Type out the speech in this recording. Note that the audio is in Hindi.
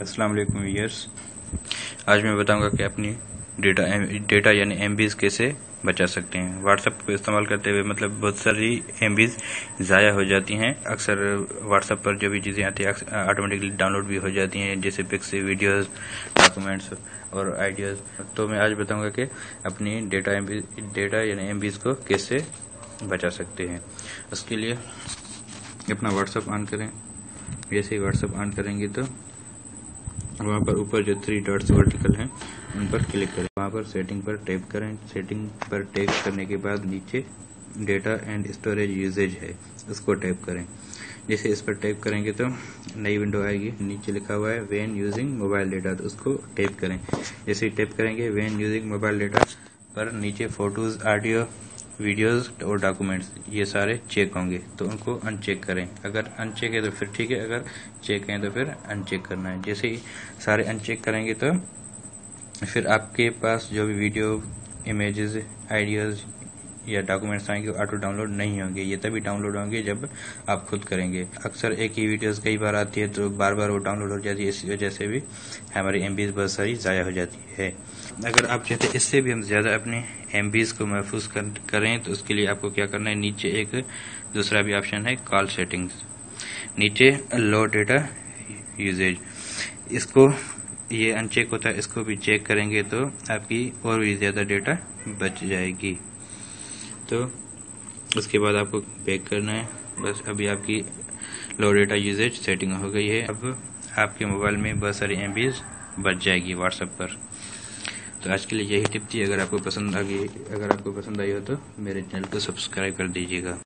अस्सलाम वालेकुम व्यूअर्स। आज मैं बताऊंगा कि अपनी डेटा यानी एमबीज कैसे बचा सकते हैं। व्हाट्सएप को इस्तेमाल करते हुए बहुत सारी एमबीज ज़ाया हो जाती हैं। अक्सर व्हाट्सएप पर जो भी चीज़ें आती हैं ऑटोमेटिकली डाउनलोड भी हो जाती हैं, जैसे पिक्स, वीडियोस, डॉक्यूमेंट्स और आइडियाज़। तो मैं आज बताऊंगा कि अपनी डेटा यानी एमबीज को कैसे बचा सकते हैं। उसके लिए अपना व्हाट्सएप ऑन करें। जैसे ही व्हाट्सएप ऑन करेंगे तो वहाँ पर ऊपर जो 3 डॉट्स वर्टिकल हैं उन पर क्लिक करें। वहाँ पर सेटिंग पर टैप करें। सेटिंग पर टैप करने के बाद नीचे डेटा एंड स्टोरेज यूजेज है, उसको टैप करें। जैसे इस पर टैप करेंगे तो नई विंडो आएगी। नीचे लिखा हुआ है व्हेन यूजिंग मोबाइल डेटा, तो उसको टैप करें। जैसे ही टैप करेंगे व्हेन यूजिंग मोबाइल डेटा पर नीचे फोटोज, ऑडियो, वीडियोस और डॉक्यूमेंट्स ये सारे चेक होंगे, तो उनको अनचेक करें। अगर अनचेक है तो फिर ठीक है, अगर चेक है तो फिर अनचेक करना है। जैसे ही सारे अनचेक करेंगे तो फिर आपके पास जो भी वीडियो, इमेजेस, आइडियाज़ या डॉक्यूमेंट्स आएंगे ऑटो डाउनलोड नहीं होंगे। ये तभी डाउनलोड होंगे जब आप खुद करेंगे। अक्सर एक ही वीडियोस कई बार आती है तो बार बार वो डाउनलोड हो जाती है। इसी वजह से भी हमारी एमबीज बहुत सारी ज़ाया हो जाती है। अगर आप चाहते हैं इससे भी हम ज़्यादा अपने एमबीज को महफूज करें तो उसके लिए आपको क्या करना है, नीचे एक दूसरा भी ऑप्शन है कॉल सेटिंग्स, नीचे लो डेटा यूजेज, इसको ये अनचेक होता है, इसको भी चेक करेंगे तो आपकी और भी ज़्यादा डेटा बच जाएगी। तो उसके बाद आपको बैक करना है। बस अभी आपकी लो डेटा यूजेज सेटिंग हो गई है। अब आपके मोबाइल में बहुत सारी एमबीज बच जाएगी व्हाट्सएप पर। तो आज के लिए यही टिप थी। अगर आपको पसंद आई हो तो मेरे चैनल को सब्सक्राइब कर दीजिएगा।